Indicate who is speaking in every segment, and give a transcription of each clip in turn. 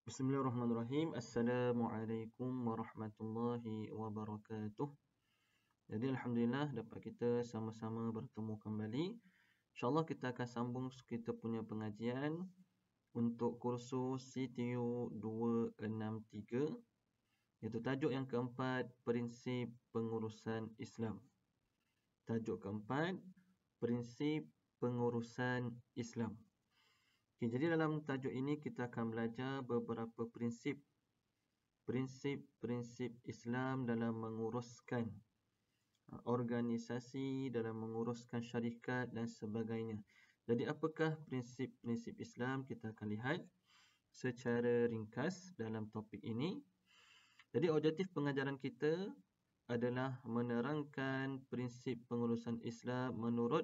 Speaker 1: Bismillahirrahmanirrahim. Assalamualaikum warahmatullahi wabarakatuh. Jadi Alhamdulillah dapat kita sama-sama bertemu kembali. InsyaAllah kita akan sambung kita punya pengajian untuk kursus CTU 263, iaitu tajuk yang keempat, prinsip pengurusan Islam. Tajuk keempat, prinsip pengurusan Islam. Okay, jadi dalam tajuk ini kita akan belajar beberapa prinsip Islam dalam menguruskan organisasi, dalam menguruskan syarikat dan sebagainya. Jadi apakah prinsip-prinsip Islam, kita akan lihat secara ringkas dalam topik ini. Jadi objektif pengajaran kita adalah menerangkan prinsip pengurusan Islam menurut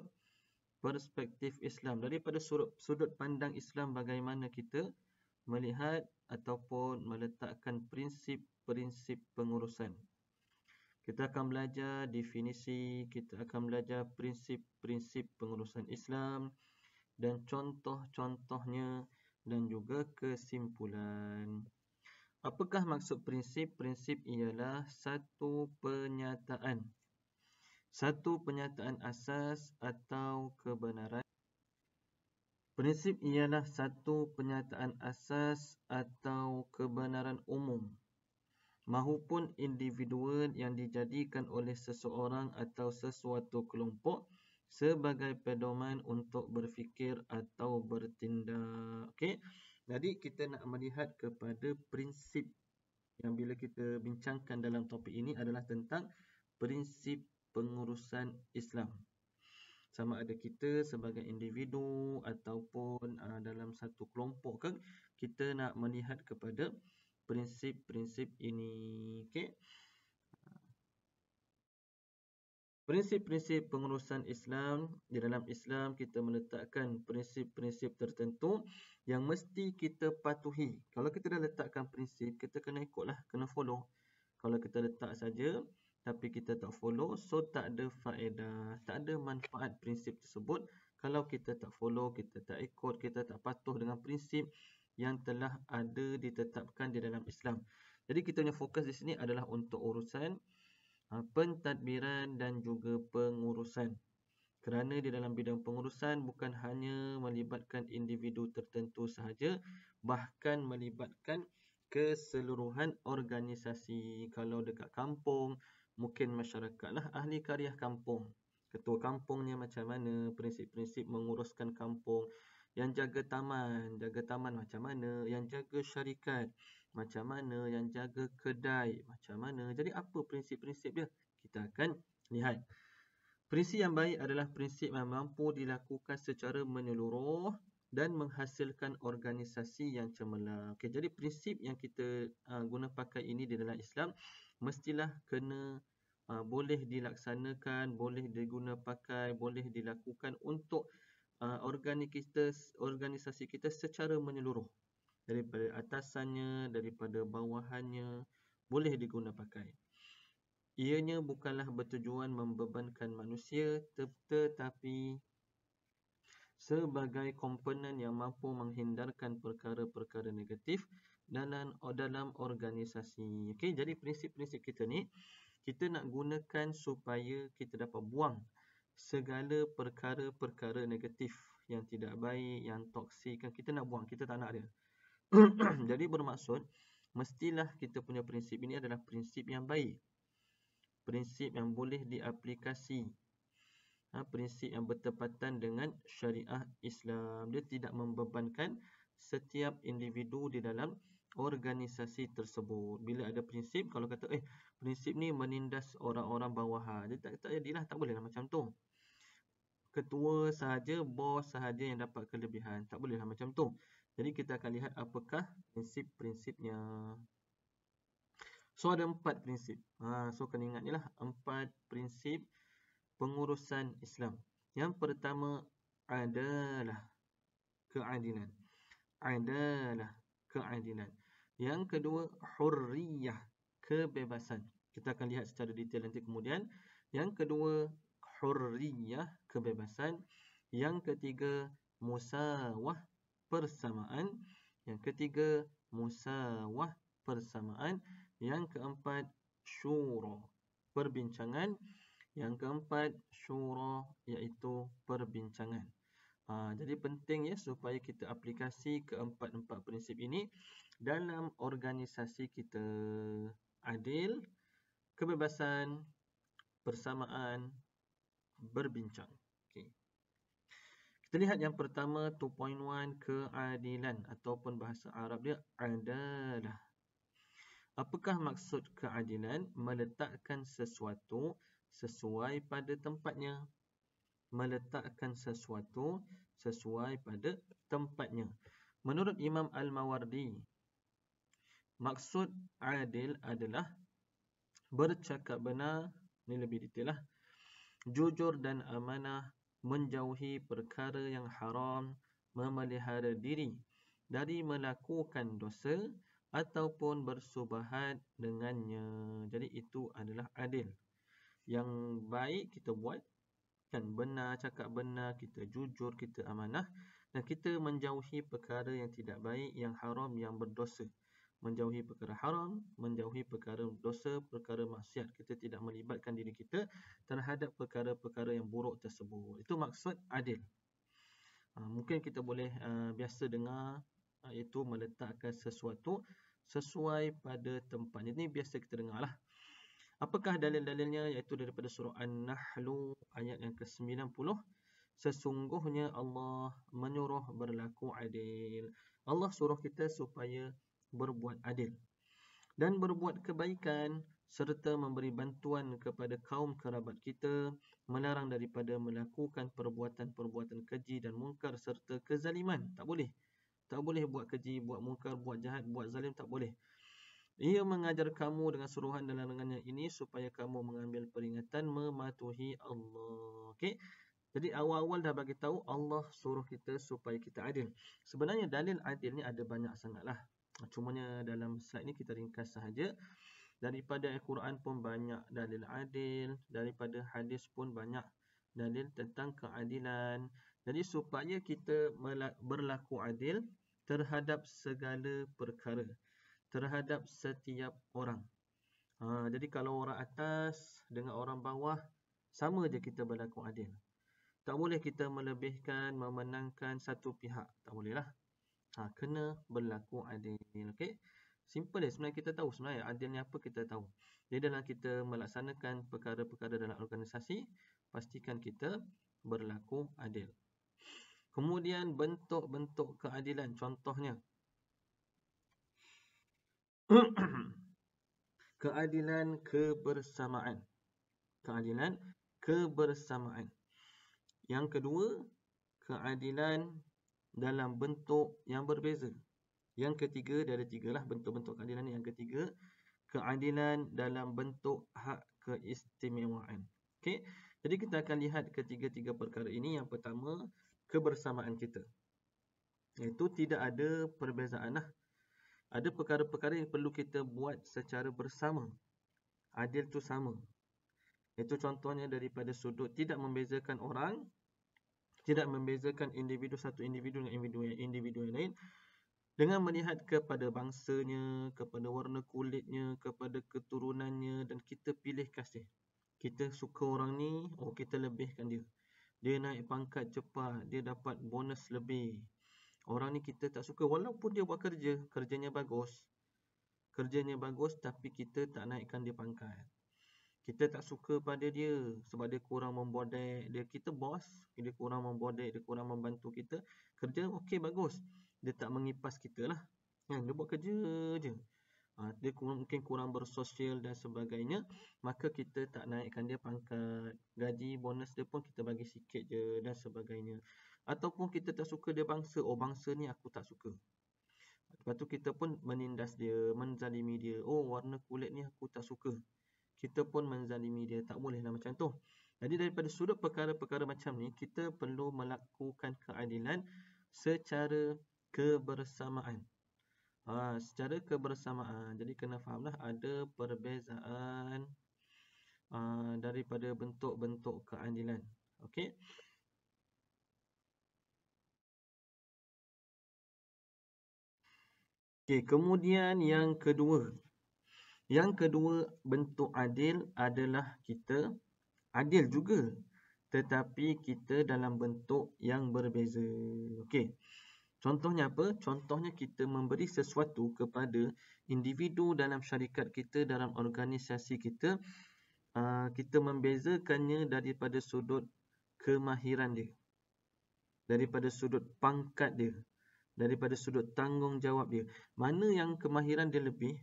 Speaker 1: perspektif Islam, daripada sudut pandang Islam, bagaimana kita melihat ataupun meletakkan prinsip-prinsip pengurusan. Kita akan belajar definisi, kita akan belajar prinsip-prinsip pengurusan Islam dan contoh-contohnya dan juga kesimpulan. Apakah maksud prinsip? Prinsip ialah satu penyataan asas atau kebenaran. Prinsip ialah satu penyataan asas atau kebenaran umum mahupun individual yang dijadikan oleh seseorang atau sesuatu kelompok sebagai pedoman untuk berfikir atau bertindak. Okey. Jadi kita nak melihat kepada prinsip yang bila kita bincangkan dalam topik ini adalah tentang prinsip pengurusan Islam. Sama ada kita sebagai individu ataupun dalam satu kelompok ke, kita nak melihat kepada prinsip-prinsip ini. Okey. Prinsip-prinsip pengurusan Islam, di dalam Islam kita meletakkan prinsip-prinsip tertentu yang mesti kita patuhi. Kalau kita dah letakkan prinsip, kita kena ikutlah, kena follow. Kalau kita letak saja tapi kita tak follow, so tak ada faedah, tak ada manfaat prinsip tersebut. Kalau kita tak follow, kita tak ikut, kita tak patuh dengan prinsip yang telah ada ditetapkan di dalam Islam. Jadi kita punya fokus di sini adalah untuk urusan pentadbiran dan juga pengurusan. Kerana di dalam bidang pengurusan bukan hanya melibatkan individu tertentu sahaja, bahkan melibatkan keseluruhan organisasi. Kalau dekat kampung, mungkin masyarakat lah ahli karya kampung. Ketua kampungnya macam mana, prinsip-prinsip menguruskan kampung. Yang jaga taman macam mana, yang jaga syarikat macam mana, yang jaga kedai macam mana. Jadi apa prinsip-prinsip dia? Kita akan lihat. Prinsip yang baik adalah prinsip yang mampu dilakukan secara menyeluruh dan menghasilkan organisasi yang cemerlang. Okay, jadi prinsip yang kita guna pakai ini di dalam Islam mestilah kena boleh dilaksanakan, boleh diguna pakai, boleh dilakukan untuk organisasi kita secara menyeluruh. Daripada atasannya, daripada bawahannya, boleh diguna pakai. Ianya bukanlah bertujuan membebankan manusia, tetapi sebagai komponen yang mampu menghindarkan perkara-perkara negatif dalam organisasi. Okey, jadi prinsip-prinsip kita ni kita nak gunakan supaya kita dapat buang segala perkara-perkara negatif yang tidak baik, yang toksik, kita nak buang, kita tak nak dia. Jadi bermaksud mestilah kita punya prinsip ini adalah prinsip yang baik, prinsip yang boleh diaplikasi, prinsip yang bertepatan dengan syariah Islam. Dia tidak membebankan setiap individu di dalam organisasi tersebut. Bila ada prinsip, kalau kata prinsip ni menindas orang-orang bawahan, dia tak jadilah, tak bolehlah macam tu. Ketua sahaja, bos sahaja yang dapat kelebihan, tak bolehlah macam tu. Jadi kita akan lihat apakah prinsip-prinsipnya. So ada 4 prinsip. So kena ingat ni lah 4 prinsip pengurusan Islam. Yang pertama adalah keadilan. Yang kedua hurriyah, kebebasan. Kita akan lihat secara detail nanti kemudian. Yang kedua hurriyah, kebebasan. Yang ketiga musawah, persamaan. Yang ketiga, musawah, persamaan. Yang keempat, syura, perbincangan. Yang keempat, syura, iaitu perbincangan. Jadi penting ya supaya kita aplikasi keempat-empat prinsip ini dalam organisasi kita. Adil, kebebasan, persamaan, berbincang. Okay. Kita lihat yang pertama, 2.1, keadilan ataupun bahasa Arab dia adalah. Apakah maksud keadilan? Meletakkan sesuatu sesuai pada tempatnya. Meletakkan sesuatu sesuai pada tempatnya. Menurut Imam Al-Mawardi, maksud adil adalah bercakap benar, ini lebih detail lah, jujur dan amanah, menjauhi perkara yang haram, memelihara diri dari melakukan dosa ataupun bersubahat dengannya. Jadi itu adalah adil. Yang baik kita buat, kan, benar, cakap benar, kita jujur, kita amanah, dan kita menjauhi perkara yang tidak baik, yang haram, yang berdosa. Menjauhi perkara haram, menjauhi perkara dosa, perkara maksiat. Kita tidak melibatkan diri kita terhadap perkara-perkara yang buruk tersebut. Itu maksud adil. Mungkin kita boleh biasa dengar, iaitu meletakkan sesuatu sesuai pada tempatnya. Ini biasa kita dengar lah. Apakah dalil-dalilnya? Iaitu daripada surah An-Nahl ayat yang ke-90. Sesungguhnya Allah menyuruh berlaku adil. Allah suruh kita supaya berbuat adil dan berbuat kebaikan serta memberi bantuan kepada kaum kerabat kita, melarang daripada melakukan perbuatan-perbuatan keji dan mungkar serta kezaliman. Tak boleh. Tak boleh buat keji, buat mungkar, buat jahat, buat zalim, tak boleh. Ia mengajar kamu dengan suruhan dan larangannya ini supaya kamu mengambil peringatan mematuhi Allah. Okey. Jadi awal-awal dah bagi tahu Allah suruh kita supaya kita adil. Sebenarnya dalil adil ni ada banyak sangatlah. Cumanya dalam slide ni kita ringkas sahaja. Daripada Al-Quran pun banyak dalil adil, daripada hadis pun banyak dalil tentang keadilan. Jadi supaya kita berlaku adil terhadap segala perkara, terhadap setiap orang. Jadi kalau orang atas dengan orang bawah, sama je kita berlaku adil. Tak boleh kita melebihkan, memenangkan satu pihak. Tak boleh lah. Kena berlaku adil. Okay? Simple je. Sebenarnya kita tahu sebenarnya adil ni apa, kita tahu. Jadi dalam kita melaksanakan perkara-perkara dalam organisasi, pastikan kita berlaku adil. Kemudian bentuk-bentuk keadilan. Contohnya, keadilan kebersamaan. Keadilan kebersamaan. Yang kedua, keadilan dalam bentuk yang berbeza. Yang ketiga, dia ada 3 lah bentuk-bentuk keadilan ni. Yang ketiga, keadilan dalam bentuk hak keistimewaan. Okey. Jadi kita akan lihat ketiga-tiga perkara ini. Yang pertama, kebersamaan kita. Iaitu tidak ada perbezaan lah. Ada perkara-perkara yang perlu kita buat secara bersama. Adil tu sama. Itu contohnya daripada sudut tidak membezakan orang, tidak membezakan individu, satu individu dengan individu yang lain, dengan melihat kepada bangsanya, kepada warna kulitnya, kepada keturunannya, dan kita pilih kasih. Kita suka orang ni, kita lebihkan dia. Dia naik pangkat cepat, dia dapat bonus lebih. Orang ni kita tak suka, walaupun dia buat kerjanya bagus. Kerjanya bagus tapi kita tak naikkan dia pangkat. Kita tak suka pada dia sebab dia kurang membodek. Kita bos, dia kurang membodek, dia kurang membantu kita. Kerja okey bagus, dia tak mengipas kita lah. Dia buat kerja je. Dia mungkin kurang bersosial dan sebagainya. Maka kita tak naikkan dia pangkat. Gaji, bonus dia pun kita bagi sikit je dan sebagainya. Ataupun kita tak suka dia bangsa. Bangsa ni aku tak suka. Lepas tu kita pun menindas dia, menzalimi dia. Warna kulit ni aku tak suka. Kita pun menzalimi dia. Tak boleh lah macam tu. Jadi daripada sudut perkara-perkara macam ni, kita perlu melakukan keadilan secara kebersamaan. Secara kebersamaan. Jadi kena fahamlah ada perbezaan daripada bentuk-bentuk keadilan. Okey. Okey, kemudian yang kedua. Yang kedua, bentuk adil adalah kita adil juga, tetapi kita dalam bentuk yang berbeza. Okey. Contohnya apa? Contohnya kita memberi sesuatu kepada individu dalam syarikat kita, dalam organisasi kita, kita membezakannya daripada sudut kemahiran dia, daripada sudut pangkat dia, daripada sudut tanggungjawab dia. Mana yang kemahiran dia lebih,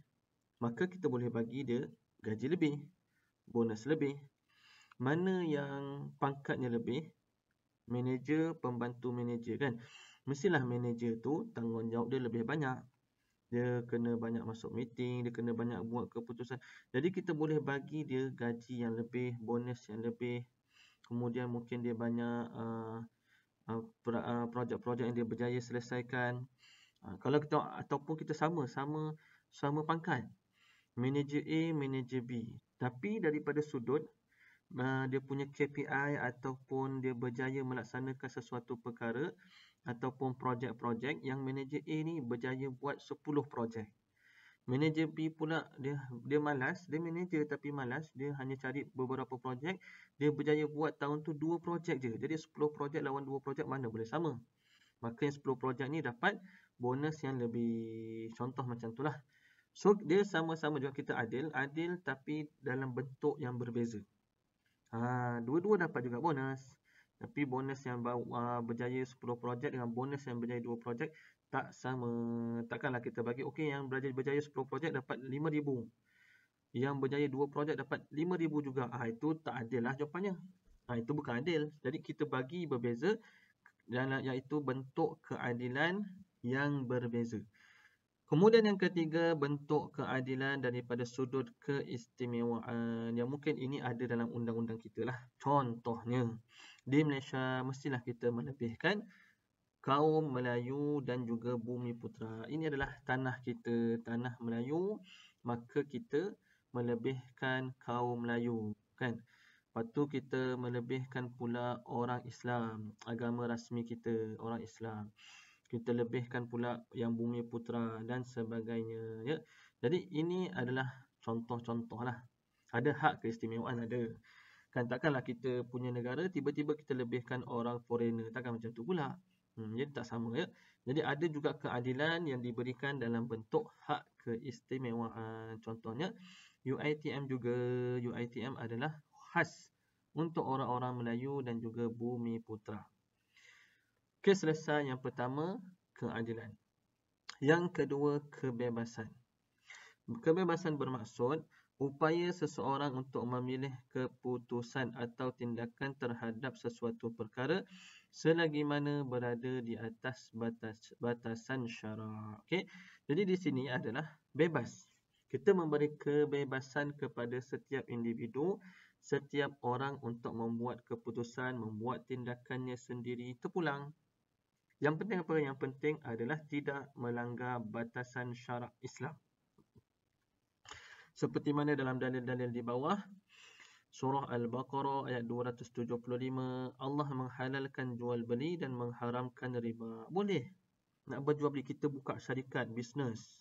Speaker 1: maka kita boleh bagi dia gaji lebih, bonus lebih. Mana yang pangkatnya lebih, manager, pembantu manager kan. Mestilah manager tu tanggungjawab dia lebih banyak. Dia kena banyak masuk meeting, dia kena banyak buat keputusan. Jadi kita boleh bagi dia gaji yang lebih, bonus yang lebih. Kemudian mungkin dia banyak projek-projek yang dia berjaya selesaikan. Kalau kita ataupun kita sama pangkat. Manager A, manager B. Tapi daripada sudut dia punya KPI ataupun dia berjaya melaksanakan sesuatu perkara ataupun projek-projek, yang manager A ni berjaya buat 10 projek. Manager B pula dia malas, dia manager tapi malas, dia hanya cari beberapa projek, dia berjaya buat tahun tu 2 projek je. Jadi 10 projek lawan 2 projek mana boleh sama. Maka yang 10 projek ni dapat bonus yang lebih. Contoh macam tu lah. So dia sama-sama juga kita adil tapi dalam bentuk yang berbeza. Dua-dua dapat juga bonus. Tapi bonus yang berjaya 10 projek dengan bonus yang berjaya 2 projek tak sama. Takkanlah kita bagi, okey, yang berjaya 10 projek dapat 5,000. Yang berjaya 2 projek dapat 5,000 juga. Itu tak adil lah jawapannya. Itu bukan adil. Jadi kita bagi berbeza, iaitu bentuk keadilan yang berbeza. Kemudian yang ketiga, bentuk keadilan daripada sudut keistimewaan, yang mungkin ini ada dalam undang-undang kita lah. Contohnya, di Malaysia mestilah kita melebihkan kaum Melayu dan juga Bumi Putera. Ini adalah tanah kita, tanah Melayu, maka kita melebihkan kaum Melayu, kan? Lepas tu kita melebihkan pula orang Islam, agama rasmi kita, orang Islam. Kita lebihkan pula yang Bumi Putera dan sebagainya, ya. Jadi ini adalah contoh-contoh lah. Ada hak keistimewaan, ada. Kan takkanlah kita punya negara tiba-tiba kita lebihkan orang foreigner, takkan macam tu pula. Jadi tak sama, ya. Jadi ada juga keadilan yang diberikan dalam bentuk hak keistimewaan. Contohnya UiTM juga. UiTM adalah khas untuk orang-orang Melayu dan juga Bumi Putera. Okey, selesai yang pertama, keadilan. Yang kedua, kebebasan. Kebebasan bermaksud upaya seseorang untuk memilih keputusan atau tindakan terhadap sesuatu perkara selagi mana berada di atas batasan syarak. Okey. Jadi di sini adalah bebas. Kita memberi kebebasan kepada setiap individu, setiap orang untuk membuat keputusan, membuat tindakannya sendiri terpulang. Yang penting apa? Yang penting adalah tidak melanggar batasan syarak Islam. Seperti mana dalam dalil-dalil di bawah, surah Al-Baqarah ayat 275, Allah menghalalkan jual beli dan mengharamkan riba. Boleh nak berjual beli, kita buka syarikat bisnes.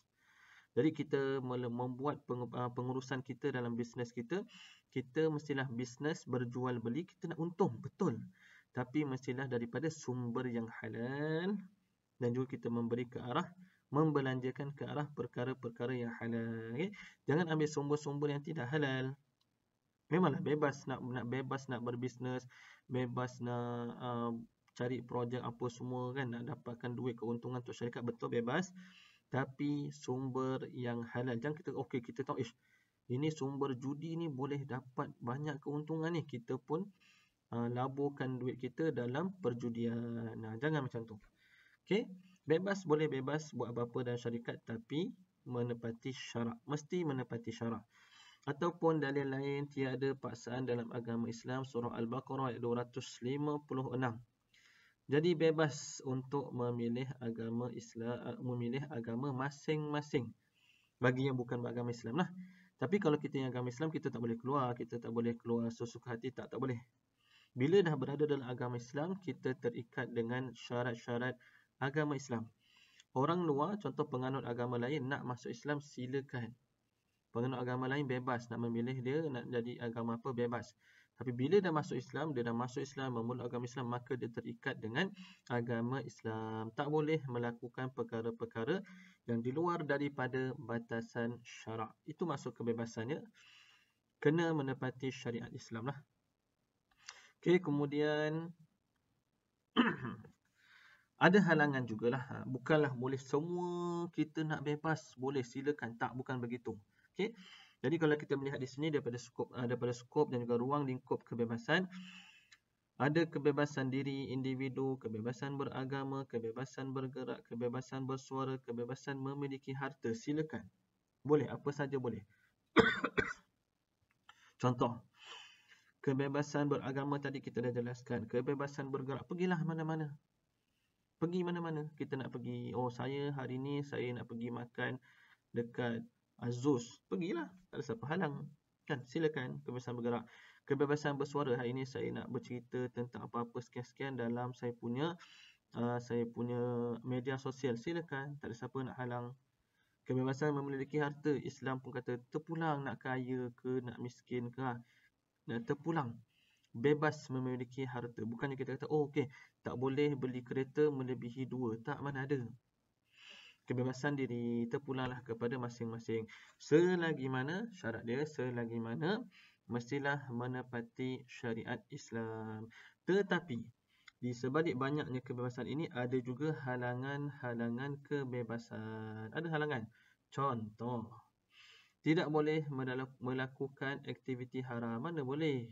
Speaker 1: Jadi kita membuat pengurusan kita dalam bisnes kita, kita mestilah bisnes berjual beli, kita nak untung, betul. Tapi mestilah daripada sumber yang halal, dan juga kita memberi ke arah, membelanjakan ke arah perkara-perkara yang halal. Okay? Jangan ambil sumber-sumber yang tidak halal. Memanglah bebas nak bebas nak berbisnes, bebas nak cari projek apa semua kan, nak dapatkan duit keuntungan untuk syarikat, betul, bebas. Tapi sumber yang halal. Jangan kita kita tahu ini sumber judi ni boleh dapat banyak keuntungan ni, kita pun laburkan duit kita dalam perjudian. Jangan macam tu. Okey, bebas, boleh bebas buat apa-apa dalam syarikat, tapi menepati syarak, mesti menepati syarak. Ataupun dalil lain, tiada paksaan dalam agama Islam, surah Al-Baqarah ayat 256. Jadi bebas untuk memilih agama Islam, memilih agama masing-masing bagi yang bukan beragama Islam lah. Tapi kalau kita yang agama Islam, kita tak boleh keluar, kita tak boleh keluar sesuka hati, tak boleh. Bila dah berada dalam agama Islam, kita terikat dengan syarat-syarat agama Islam. Orang luar, contoh penganut agama lain nak masuk Islam, silakan. Penganut agama lain bebas nak memilih dia nak jadi agama apa, bebas. Tapi bila dah masuk Islam, dia dah masuk Islam, memeluk agama Islam, maka dia terikat dengan agama Islam. Tak boleh melakukan perkara-perkara yang di luar daripada batasan syarak. Itu maksud kebebasannya. Kena menepati syariat Islam lah. Okey, kemudian ada halangan jugalah. Bukanlah boleh semua kita nak bebas, boleh silakan. Tak, bukan begitu. Okey. Jadi kalau kita melihat di sini daripada skop dan juga ruang lingkup kebebasan, ada kebebasan diri individu, kebebasan beragama, kebebasan bergerak, kebebasan bersuara, kebebasan memiliki harta. Silakan. Boleh, apa saja boleh. Contoh, kebebasan beragama tadi kita dah jelaskan. Kebebasan bergerak, pergilah mana-mana. Pergi mana-mana. Kita nak pergi, saya hari ni saya nak pergi makan dekat Azuz. Pergilah, tak ada siapa halang. Kan, silakan. Kebebasan bergerak. Kebebasan bersuara, hari ini saya nak bercerita tentang apa-apa sekian-sekian dalam saya punya media sosial. Silakan, tak ada siapa nak halang. Kebebasan memiliki harta, Islam pun kata terpulang nak kaya ke, nak miskin ke, nak terpulang. Bebas memiliki harta. Bukannya kita kata, okey, tak boleh beli kereta melebihi 2. Tak, mana ada. Kebebasan diri, terpulanglah kepada masing-masing. Selagi mana syarat dia, selagi mana mestilah menepati syariat Islam. Tetapi di sebalik banyaknya kebebasan ini ada juga halangan-halangan kebebasan. Ada halangan. Contoh, tidak boleh melakukan aktiviti haram. Mana boleh?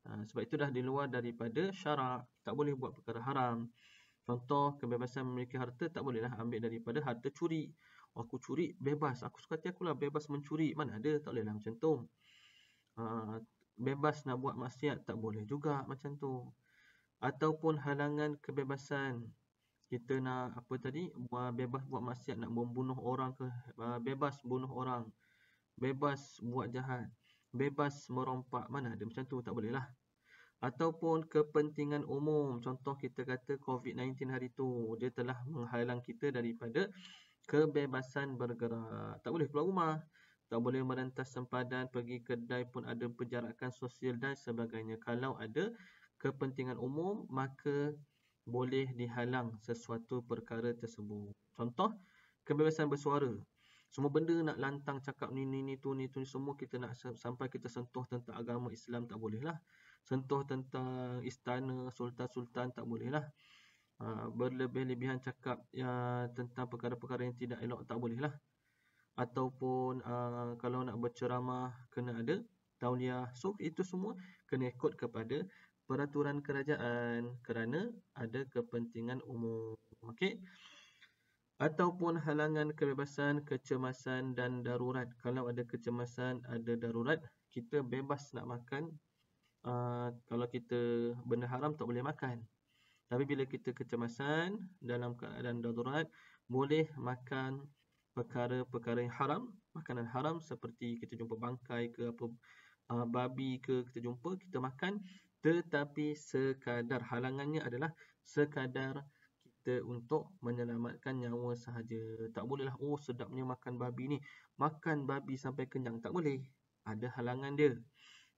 Speaker 1: Sebab itu dah di luar daripada syarak. Tak boleh buat perkara haram. Contoh, kebebasan memiliki harta, tak bolehlah ambil daripada harta curi. Aku curi, bebas. Aku suka hati akulah bebas mencuri. Mana ada, tak bolehlah macam tu. Bebas nak buat maksiat, tak boleh juga macam tu. Ataupun halangan kebebasan. Kita nak, bebas buat maksiat, nak membunuh orang ke, bebas bunuh orang. Bebas buat jahat. Bebas merompak. Mana ada macam tu, tak bolehlah. Ataupun kepentingan umum. Contoh kita kata COVID-19 hari tu, dia telah menghalang kita daripada kebebasan bergerak. Tak boleh keluar rumah, tak boleh merentas sempadan, pergi kedai pun ada penjarakan sosial dan sebagainya. Kalau ada kepentingan umum, maka boleh dihalang sesuatu perkara tersebut. Contoh, kebebasan bersuara. Semua benda nak lantang cakap ni tu semua kita nak sampai kita sentuh tentang agama Islam, tak boleh lah. Sentuh tentang istana, sultan-sultan, tak boleh lah. Berlebih-lebihan cakap tentang perkara-perkara yang tidak elok, tak boleh lah. Ataupun kalau nak berceramah, kena ada tauliah. So, itu semua kena ikut kepada peraturan kerajaan kerana ada kepentingan umum. Okey. Ataupun halangan kebebasan, kecemasan dan darurat. Kalau ada kecemasan, ada darurat, kita bebas nak makan. Kalau kita benda haram tak boleh makan. Tapi bila kita kecemasan, dalam keadaan darurat, boleh makan perkara-perkara yang haram. Makanan haram seperti kita jumpa bangkai ke apa, babi ke kita jumpa, kita makan. Tetapi sekadar, halangannya adalah sekadar kita untuk menyelamatkan nyawa sahaja. Tak bolehlah, sedapnya makan babi ni, makan babi sampai kenyang. Tak boleh. Ada halangan dia.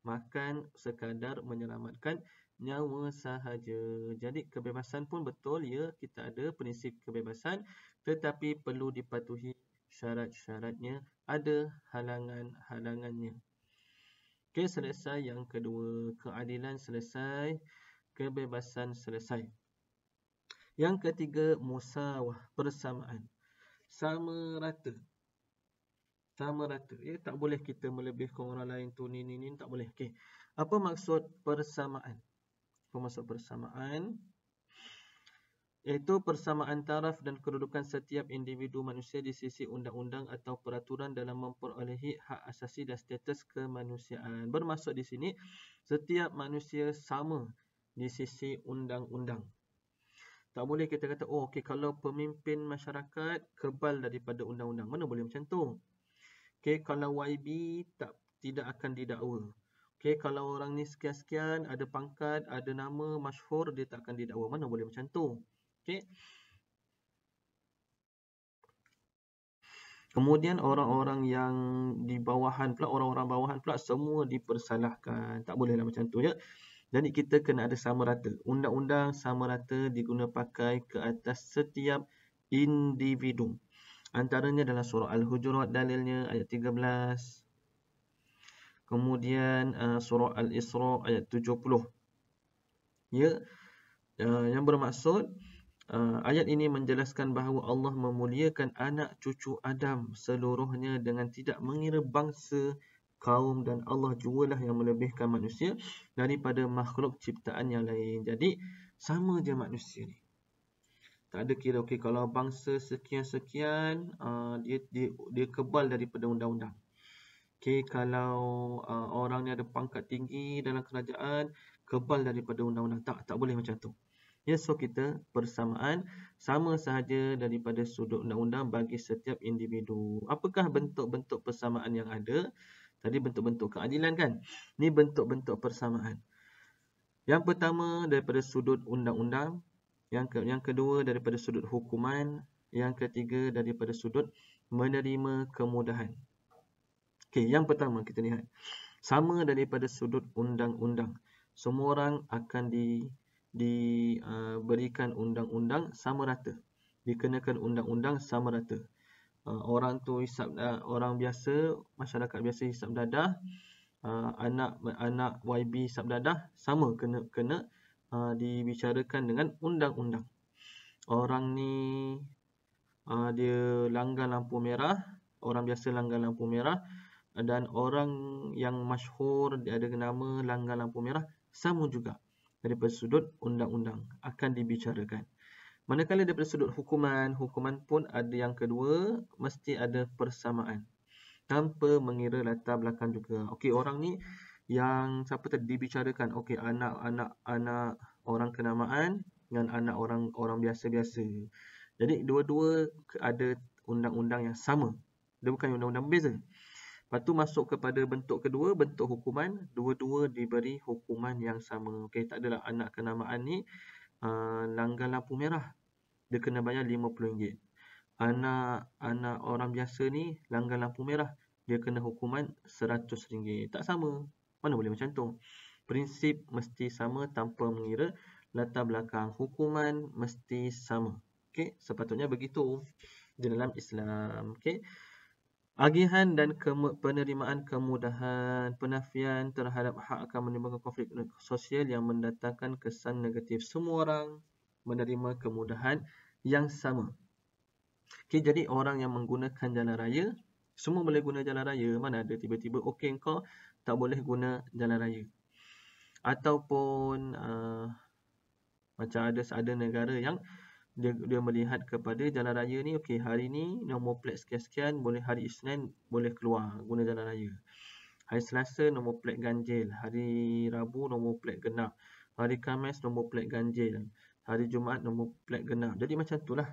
Speaker 1: Makan sekadar menyelamatkan nyawa sahaja. Jadi kebebasan pun betul, ya, kita ada prinsip kebebasan, tetapi perlu dipatuhi syarat-syaratnya, ada halangan-halangannya. Okey, selesai yang kedua. Keadilan selesai, kebebasan selesai. Yang ketiga, musawah, persamaan. Sama rata. Sama rata. Tak boleh kita melebihkan orang lain tu ni, tak boleh. Okey. Apa maksud persamaan? Apa maksud persamaan? Iaitu persamaan taraf dan kedudukan setiap individu manusia di sisi undang-undang atau peraturan dalam memperolehi hak asasi dan status kemanusiaan. Bermaksud di sini, setiap manusia sama di sisi undang-undang. Tak boleh kita kata, okey, kalau pemimpin masyarakat kebal daripada undang-undang. Mana boleh macam tu? Okey, kalau YB tidak akan didakwa. Okey, kalau orang ni sekian-sekian, ada pangkat, ada nama, masyhur, dia tak akan didakwa. Mana boleh macam tu? Okey. Kemudian orang-orang yang di bawahan pula, orang-orang bawahan pula semua dipersalahkan. Tak bolehlah macam tu ya. Jadi kita kena ada sama rata. Undang-undang sama rata diguna pakai ke atas setiap individu. Antaranya dalam surah Al-Hujurat dalilnya ayat 13. Kemudian surah Al-Isra ayat 70. Ya, yang bermaksud ayat ini menjelaskan bahawa Allah memuliakan anak cucu Adam seluruhnya dengan tidak mengira bangsa, kaum, dan Allah jugalah yang melebihkan manusia daripada makhluk ciptaan yang lain. Jadi sama je manusia ni. Tak ada kira okey kalau bangsa sekian-sekian dia kebal daripada undang-undang. Okey, kalau orang ni ada pangkat tinggi dalam kerajaan, kebal daripada undang-undang. Tak boleh macam tu. Ya, so kita persamaan sama sahaja daripada sudut undang-undang bagi setiap individu. Apakah bentuk-bentuk persamaan yang ada? Tadi bentuk-bentuk keadilan kan? Ni bentuk-bentuk persamaan. Yang pertama daripada sudut undang-undang, yang kedua daripada sudut hukuman, yang ketiga daripada sudut menerima kemudahan. Okey, yang pertama kita lihat. Sama daripada sudut undang-undang. Semua orang akan diberikan undang-undang sama rata. Dikenakan undang-undang sama rata. Orang tu hisap, orang biasa, masyarakat biasa hisap dadah, anak YB hisap dadah, sama kena dibicarakan dengan undang-undang. Orang ni dia langgar lampu merah, orang biasa langgar lampu merah, dan orang yang masyhur dia ada nama langgar lampu merah, sama juga daripada sudut undang-undang akan dibicarakan. Manakala daripada sudut hukuman pun ada yang kedua, mesti ada persamaan tanpa mengira latar belakang juga. Okey, orang ni yang siapa tadi dibicarakan, okey, anak orang kenamaan dengan anak orang biasa-biasa. Jadi dua-dua ada undang-undang yang sama. Dia bukan undang-undang berbeza. Lepas tu masuk kepada bentuk kedua, bentuk hukuman. Dua-dua diberi hukuman yang sama. Okey, tak adalah anak kenamaan ni langgar lampu merah, dia kena bayar RM50. Anak orang biasa ni langgar lampu merah, dia kena hukuman RM100. Tak sama. Mana boleh macam tu? Prinsip mesti sama tanpa mengira latar belakang. Hukuman mesti sama. Okey, sepatutnya begitu di dalam Islam. Okey. Agihan dan penerimaan kemudahan, penafian terhadap hak akan menimbulkan konflik sosial yang mendatangkan kesan negatif. Semua orang menerima kemudahan yang sama. Okay, jadi orang yang menggunakan jalan raya, semua boleh guna jalan raya. Mana ada tiba-tiba okey kau tak boleh guna jalan raya. Ataupun macam ada negara yang dia melihat kepada jalan raya ni, okey, hari ni nombor plat sekian-sekian, boleh hari Isnin boleh keluar guna jalan raya. Hari Selasa nombor plat ganjil, hari Rabu nombor plat genap, hari Khamis nombor plat ganjil, hari Jumaat nombor plat genap. Jadi macam itulah,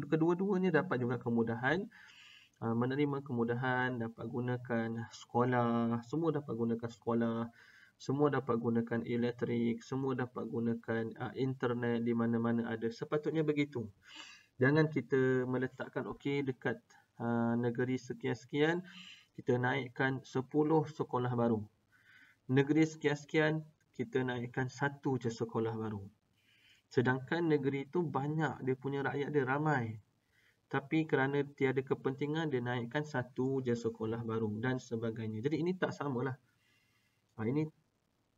Speaker 1: kedua-duanya dapat juga kemudahan, menerima kemudahan, dapat gunakan sekolah, semua dapat gunakan sekolah, semua dapat gunakan elektrik, semua dapat gunakan internet di mana-mana ada. Sepatutnya begitu. Jangan kita meletakkan okey dekat negeri sekian-sekian kita naikkan 10 sekolah baru. Negeri sekian-sekian kita naikkan 1 je sekolah baru. Sedangkan negeri itu banyak, dia punya rakyat dia ramai. Tapi kerana tiada kepentingan dia naikkan 1 je sekolah baru dan sebagainya. Jadi ini tak samalah. Ini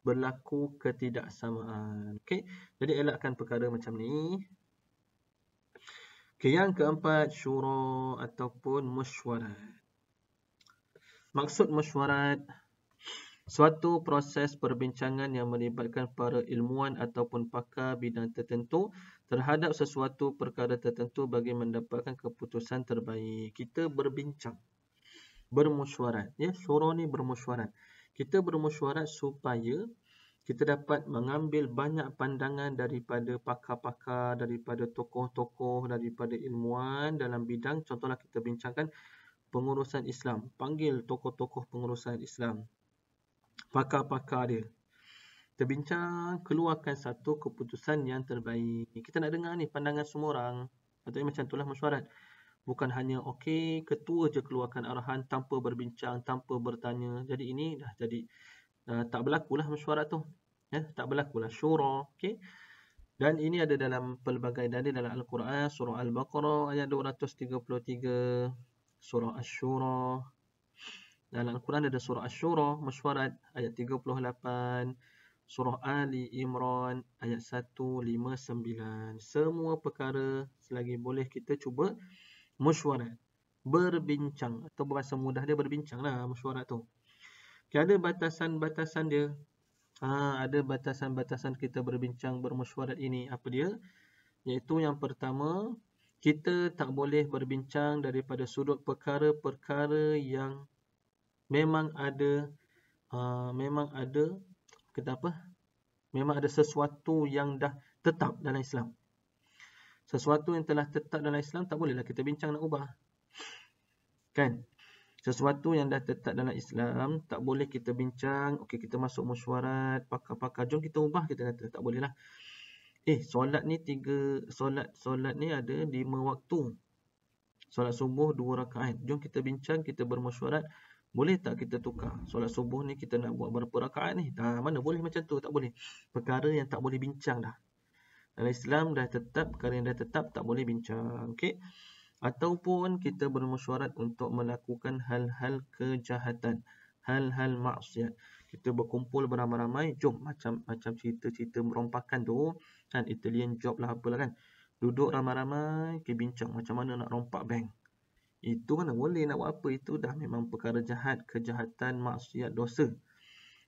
Speaker 1: berlaku ketidaksamaan. Okey, jadi elakkan perkara macam ni. Okey, yang keempat, syura ataupun mesyuarat. Maksud mesyuarat, suatu proses perbincangan yang melibatkan para ilmuwan ataupun pakar bidang tertentu terhadap sesuatu perkara tertentu bagi mendapatkan keputusan terbaik. Kita berbincang, bermesyuarat. Ya, syura ni bermesyuarat. Kita bermesyuarat supaya kita dapat mengambil banyak pandangan daripada pakar-pakar, daripada tokoh-tokoh, daripada ilmuwan dalam bidang. Contohlah kita bincangkan pengurusan Islam. Panggil tokoh-tokoh pengurusan Islam, pakar-pakar dia. Kita bincang, keluarkan satu keputusan yang terbaik. Kita nak dengar ni pandangan semua orang. Patutnya macam itulah mesyuarat. Bukan hanya okey, ketua je keluarkan arahan tanpa berbincang, tanpa bertanya. Jadi ini dah jadi tak berlakulah mesyuarat tu. Tak berlakulah syura. Okey. Dan ini ada dalam pelbagai dalil dalam Al-Quran, surah Al-Baqarah ayat 233, surah Asy-Syura. Dalam Al-Quran ada surah Asy-Syura, mesyuarat ayat 38, surah Ali Imran ayat 159. Semua perkara selagi boleh kita cuba mesyuarat, berbincang, atau bahasa mudah dia berbincang lah mesyuarat tu. Okay, ada batasan-batasan dia. Ada batasan-batasan kita berbincang, bermesyuarat ini. Apa dia? Iaitu yang pertama, kita tak boleh berbincang daripada sudut perkara-perkara yang memang ada kata apa? Memang ada sesuatu yang dah tetap dalam Islam. Sesuatu yang telah tetap dalam Islam tak bolehlah kita bincang nak ubah. Kan? Sesuatu yang dah tetap dalam Islam tak boleh kita bincang. Okey, kita masuk mesyuarat, pakar-pakar, jom kita ubah, kita kata tak boleh lah. Solat ni solat ni ada 5 waktu. Solat subuh 2 rakaat. Jom kita bincang, kita bermesyuarat, boleh tak kita tukar? Solat subuh ni kita nak buat berapa rakaat ni? Mana boleh macam tu? Tak boleh. Perkara yang tak boleh bincang dah. Dalam Islam dah tetap, perkara yang dah tetap tak boleh bincang. Okey. Ataupun kita bermesyuarat untuk melakukan hal-hal kejahatan, hal-hal maksiat. Kita berkumpul beramai-ramai, jom macam cerita-cerita merompakan tu, kan, Italian job lah apalah kan. Duduk ramai-ramai, kita bincang macam mana nak rompak bank. Itu mana boleh nak buat apa, itu dah memang perkara jahat, kejahatan, maksiat, dosa.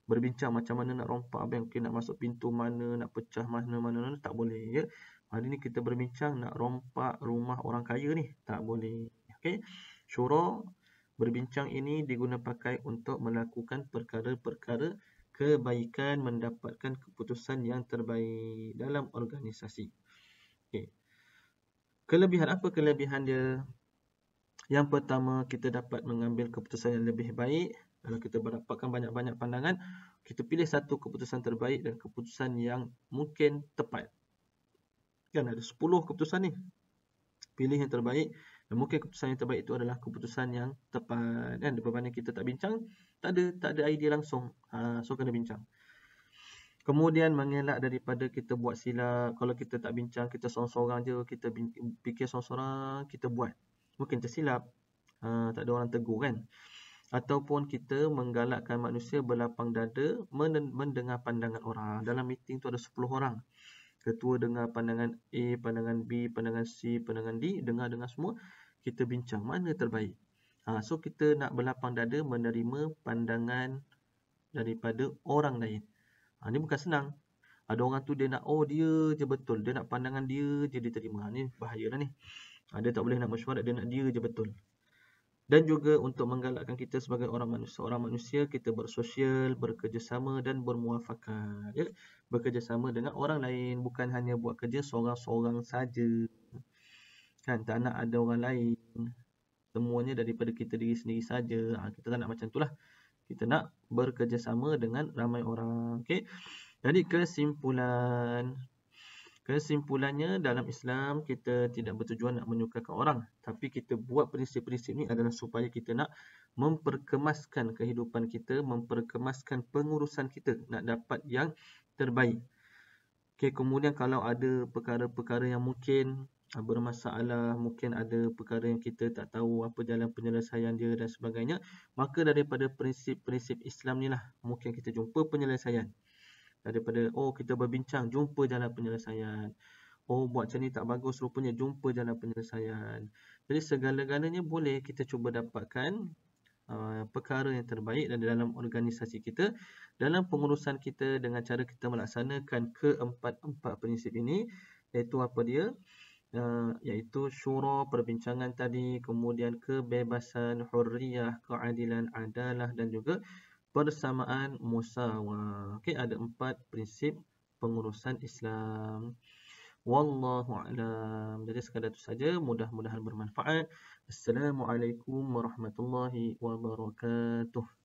Speaker 1: Berbincang macam mana nak rompak bank, nak masuk pintu mana, nak pecah mana, tak boleh, ya. Hari ni kita berbincang nak rompak rumah orang kaya ni, tak boleh. Okey. Syura, berbincang ini diguna pakai untuk melakukan perkara-perkara kebaikan, mendapatkan keputusan yang terbaik dalam organisasi. Okey. Kelebihan apa kelebihan dia? Yang pertama, kita dapat mengambil keputusan yang lebih baik. Kalau kita mendapatkan banyak-banyak pandangan, kita pilih satu keputusan terbaik dan keputusan yang mungkin tepat. Kan ada 10 keputusan ni. Pilih yang terbaik, dan mungkin keputusan yang terbaik itu adalah keputusan yang tepat. Kan berbanding kita tak bincang, tak ada idea langsung. So kena bincang. Kemudian mengelak daripada kita buat silap. Kalau kita tak bincang, kita sorang-sorang je, kita fikir sorang-sorang, kita buat, mungkin tersilap. Tak ada orang tegur kan. Ataupun kita menggalakkan manusia berlapang dada mendengar pandangan orang. Dalam meeting tu ada 10 orang. Ketua dengar pandangan A, pandangan B, pandangan C, pandangan D, dengar semua, kita bincang mana terbaik. So kita nak berlapang dada menerima pandangan daripada orang lain. Ni bukan senang. Ada orang tu dia nak, dia je betul, dia nak pandangan dia je diterima. Ni bahaya lah ni. Dia tak boleh nak mesyuarat, dia nak dia je betul. Dan juga untuk menggalakkan kita sebagai orang manusia, kita bersosial, bekerjasama dan bermuafakat. Ya? Bekerjasama dengan orang lain, bukan hanya buat kerja seorang-seorang saja. Kan, tak nak ada orang lain. Semuanya daripada kita diri sendiri saja. Kita tak nak macam itulah. Kita nak bekerjasama dengan ramai orang. Okey. Jadi kesimpulannya, dalam Islam kita tidak bertujuan nak menyukakan orang, tapi kita buat prinsip-prinsip ni adalah supaya kita nak memperkemaskan kehidupan kita, memperkemaskan pengurusan kita, nak dapat yang terbaik. Okay, kemudian kalau ada perkara-perkara yang mungkin bermasalah, mungkin ada perkara yang kita tak tahu apa jalan penyelesaian dia dan sebagainya, maka daripada prinsip-prinsip Islam ni lah mungkin kita jumpa penyelesaian. Daripada kita berbincang, jumpa jalan penyelesaian. Buat macam ni tak bagus, rupanya jumpa jalan penyelesaian. Jadi segala-galanya boleh kita cuba dapatkan perkara yang terbaik dan dalam organisasi kita, dalam pengurusan kita, dengan cara kita melaksanakan keempat-empat prinsip ini. Iaitu apa dia? Iaitu syura, perbincangan tadi, kemudian kebebasan, hurriyah, keadilan, adalah, dan juga persamaan, musawah. Okey, ada 4 prinsip pengurusan Islam. Wallahu a'lam. Jadi sekadar itu saja, mudah-mudahan bermanfaat. Assalamualaikum warahmatullahi wabarakatuh.